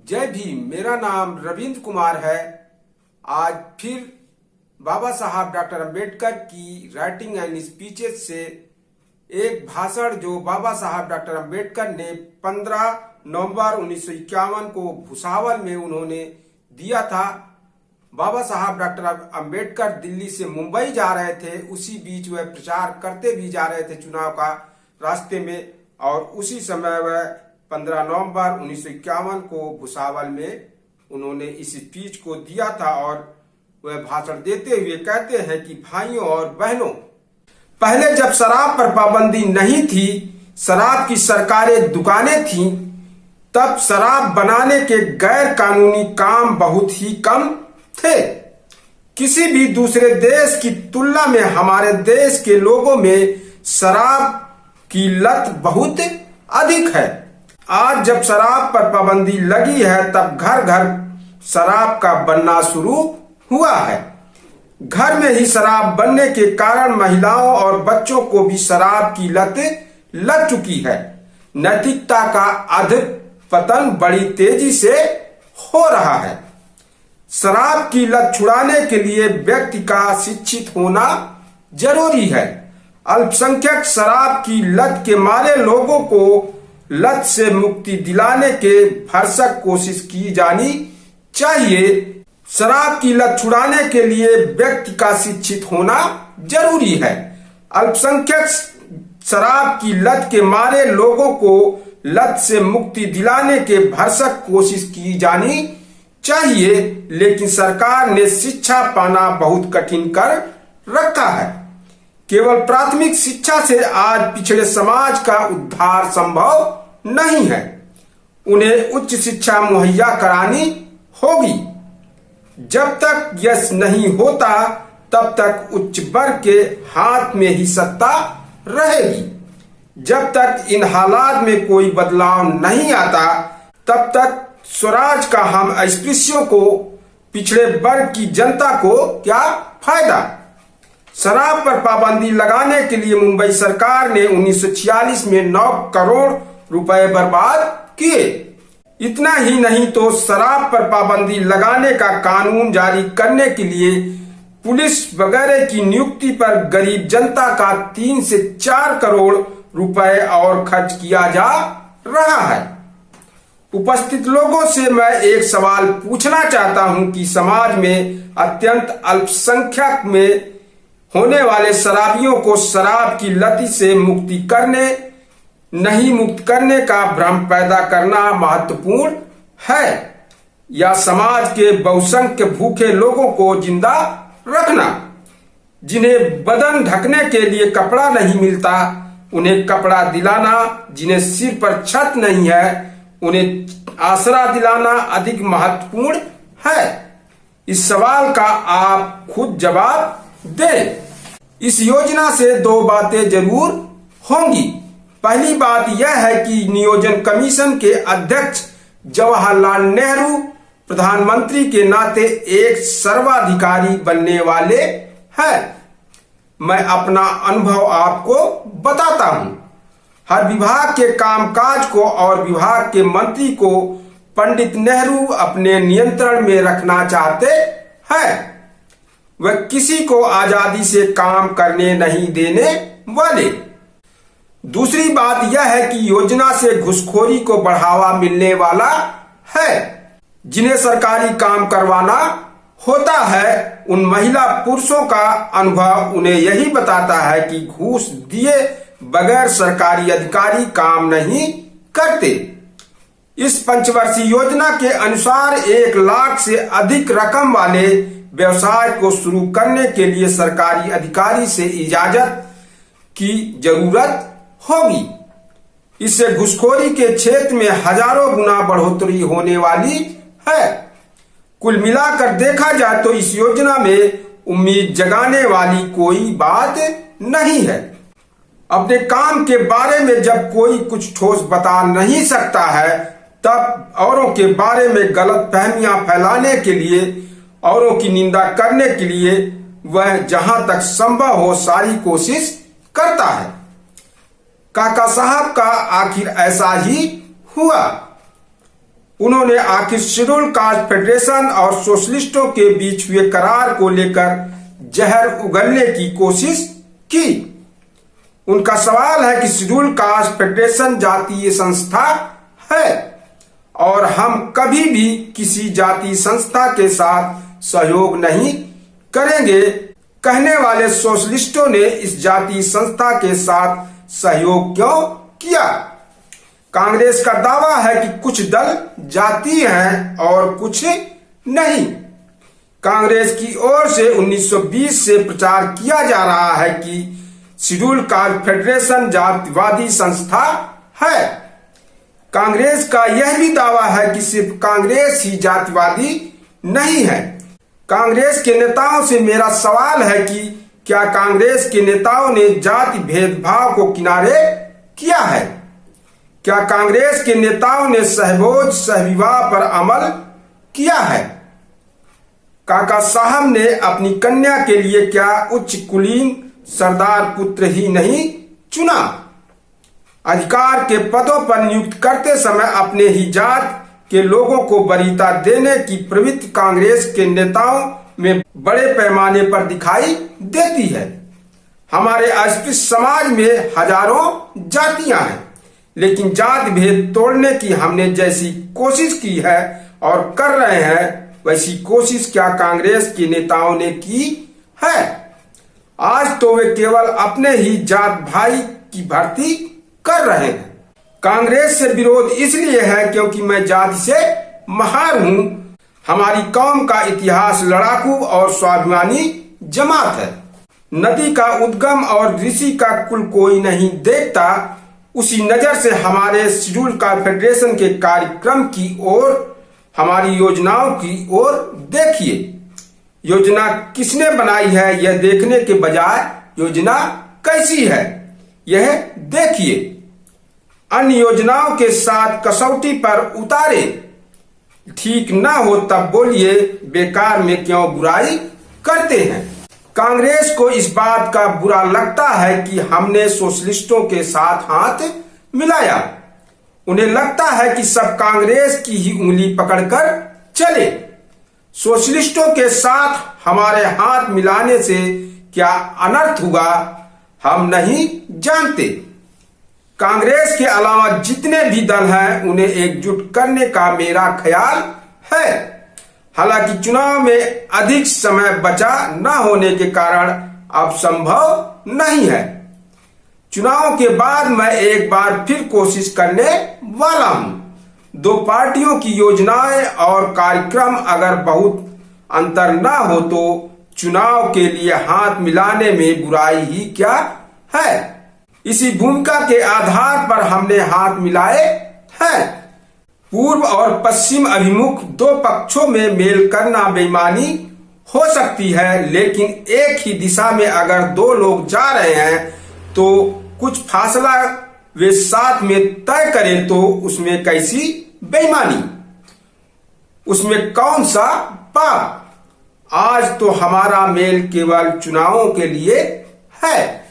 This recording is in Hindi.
जय भीम। मेरा नाम रविंद्र कुमार है। आज फिर बाबा साहब डॉक्टर अंबेडकर की राइटिंग एंड स्पीचेस से एक भाषण जो बाबा साहब डॉक्टर अंबेडकर ने 15 नवंबर 1951 को भुसावल में उन्होंने दिया था। बाबा साहब डॉक्टर अंबेडकर दिल्ली से मुंबई जा रहे थे, उसी बीच वह प्रचार करते भी जा रहे थे चुनाव का रास्ते में, और उसी समय वह 15 नवंबर 1951 को भुसावल में उन्होंने इस स्पीच को दिया था। और वह भाषण देते हुए कहते हैं कि भाइयों और बहनों, पहले जब शराब पर पाबंदी नहीं थी, शराब की सरकारी दुकानें थीं, तब शराब बनाने के गैर कानूनी काम बहुत ही कम थे। किसी भी दूसरे देश की तुलना में हमारे देश के लोगों में शराब की लत बहुत अधिक है। आज जब शराब पर पाबंदी लगी है, तब घर घर शराब का बनना शुरू हुआ है। घर में ही शराब बनने के कारण महिलाओं और बच्चों को भी शराब की लत लग चुकी है। नैतिकता का अधःपतन बड़ी तेजी से हो रहा है। शराब की लत छुड़ाने के लिए व्यक्ति का शिक्षित होना जरूरी है। अल्पसंख्यक शराब की लत के मारे लोगों को लत से मुक्ति दिलाने के भरसक कोशिश की जानी चाहिए। शराब की लत छुड़ाने के लिए व्यक्ति का शिक्षित होना जरूरी है। अल्पसंख्यक शराब की लत के मारे लोगों को लत से मुक्ति दिलाने के भरसक कोशिश की जानी चाहिए, लेकिन सरकार ने शिक्षा पाना बहुत कठिन कर रखा है। केवल प्राथमिक शिक्षा से आज पिछड़े समाज का उद्धार संभव नहीं है। उन्हें उच्च शिक्षा मुहैया करानी होगी। जब तक यह नहीं होता, तब तक उच्च वर्ग के हाथ में ही सत्ता रहेगी। जब तक इन हालात में कोई बदलाव नहीं आता, तब तक स्वराज का हम अस्पृश्यों को, पिछड़े वर्ग की जनता को क्या फायदा। शराब पर पाबंदी लगाने के लिए मुंबई सरकार ने 1946 में 9 करोड़ रुपए बर्बाद किए। इतना ही नहीं तो शराब पर पाबंदी लगाने का कानून जारी करने के लिए पुलिस वगैरह की नियुक्ति पर गरीब जनता का 3 से 4 करोड़ रुपए और खर्च किया जा रहा है। उपस्थित लोगों से मैं एक सवाल पूछना चाहता हूं कि समाज में अत्यंत अल्पसंख्यक में होने वाले शराबियों को शराब की लत से मुक्त करने का भ्रम पैदा करना महत्वपूर्ण है, या समाज के बहुसंख्य भूखे लोगों को जिंदा रखना। जिन्हें बदन ढकने के लिए कपड़ा नहीं मिलता, उन्हें कपड़ा दिलाना। जिन्हें सिर पर छत नहीं है, उन्हें आसरा दिलाना अधिक महत्वपूर्ण है। इस सवाल का आप खुद जवाब दें। इस योजना से 2 बातें जरूर होंगी। पहली बात यह है कि नियोजन कमीशन के अध्यक्ष जवाहरलाल नेहरू प्रधानमंत्री के नाते एक सर्वाधिकारी बनने वाले हैं। मैं अपना अनुभव आपको बताता हूं। हर विभाग के कामकाज को और विभाग के मंत्री को पंडित नेहरू अपने नियंत्रण में रखना चाहते हैं। वह किसी को आजादी से काम करने नहीं देने वाले। दूसरी बात यह है कि योजना से घूसखोरी को बढ़ावा मिलने वाला है। जिन्हें सरकारी काम करवाना होता है, उन महिला पुरुषों का अनुभव उन्हें यही बताता है कि घूस दिए बगैर सरकारी अधिकारी काम नहीं करते। इस पंचवर्षीय योजना के अनुसार 1 लाख से अधिक रकम वाले व्यवसाय को शुरू करने के लिए सरकारी अधिकारी से इजाजत की जरूरत होगी। इससे घूसखोरी के क्षेत्र में हजारों गुना बढ़ोतरी होने वाली है। कुल मिलाकर देखा जाए तो इस योजना में उम्मीद जगाने वाली कोई बात नहीं है। अपने काम के बारे में जब कोई कुछ ठोस बता नहीं सकता है, तब औरों के बारे में गलत फहमियां फैलाने के लिए, औरों की निंदा करने के लिए वह जहां तक संभव हो सारी कोशिश करता है। काका साहब का आखिर ऐसा ही हुआ। उन्होंने आखिर शेड्यूल कास्ट फेडरेशन और सोशलिस्टों के बीच हुए करार को लेकर जहर उगलने की कोशिश की। उनका सवाल है कि शेड्यूल कास्ट फेडरेशन जातीय संस्था है और हम कभी भी किसी जातीय संस्था के साथ सहयोग नहीं करेंगे कहने वाले सोशलिस्टों ने इस जातीय संस्था के साथ सहयोग क्यों किया? कांग्रेस का दावा है कि कुछ दल जातीय हैं और कुछ नहीं। कांग्रेस की ओर से 1920 से प्रचार किया जा रहा है कि शेड्यूल कास्ट फेडरेशन जातिवादी संस्था है। कांग्रेस का यह भी दावा है कि सिर्फ कांग्रेस ही जातिवादी नहीं है। कांग्रेस के नेताओं से मेरा सवाल है कि क्या कांग्रेस के नेताओं ने जाति भेदभाव को किनारे किया है? क्या कांग्रेस के नेताओं ने सहभोज सहविवाह पर अमल किया है? काका साहब ने अपनी कन्या के लिए क्या उच्च कुलीन सरदार पुत्र ही नहीं चुना? अधिकार के पदों पर नियुक्त करते समय अपने ही जात के लोगों को वरीयता देने की प्रवृत्ति कांग्रेस के नेताओं में बड़े पैमाने पर दिखाई देती है। हमारे अस्पृश्य समाज में हजारों जातियां हैं, लेकिन जाति भेद तोड़ने की हमने जैसी कोशिश की है और कर रहे हैं, वैसी कोशिश क्या कांग्रेस के नेताओं ने की है? आज तो वे केवल अपने ही जात भाई की भर्ती कर रहे हैं। कांग्रेस से विरोध इसलिए है क्योंकि मैं जाति से महार हूं। हमारी कौम का इतिहास लड़ाकू और स्वाभिमानी जमात है। नदी का उद्गम और ऋषि का कुल कोई नहीं देखता, उसी नजर से हमारे शेड्यूल कास्ट फेडरेशन के कार्यक्रम की ओर, हमारी योजनाओं की ओर देखिए। योजना किसने बनाई है यह देखने के बजाय योजना कैसी है यह देखिए। अन्य योजनाओं के साथ कसौटी पर उतारे। ठीक ना हो तब बोलिए बेकार में क्यों बुराई करते हैं। कांग्रेस को इस बात का बुरा लगता है कि हमने सोशलिस्टों के साथ हाथ मिलाया। उन्हें लगता है कि सब कांग्रेस की ही उंगली पकड़कर चले। सोशलिस्टों के साथ हमारे हाथ मिलाने से क्या अनर्थ हुआ हम नहीं जानते। कांग्रेस के अलावा जितने भी दल हैं उन्हें एकजुट करने का मेरा ख्याल है। हालांकि चुनाव में अधिक समय बचा न होने के कारण अब संभव नहीं है। चुनाव के बाद मैं एक बार फिर कोशिश करने वाला हूं। दो पार्टियों की योजनाएं और कार्यक्रम अगर बहुत अंतर न हो तो चुनाव के लिए हाथ मिलाने में बुराई ही क्या है। इसी भूमिका के आधार पर हमने हाथ मिलाए हैं। पूर्व और पश्चिम अभिमुख दो पक्षों में मेल करना बेईमानी हो सकती है, लेकिन एक ही दिशा में अगर दो लोग जा रहे हैं तो कुछ फासला वे साथ में तय करें तो उसमें कैसी बेईमानी, उसमें कौन सा पाप। आज तो हमारा मेल केवल चुनावों के लिए है।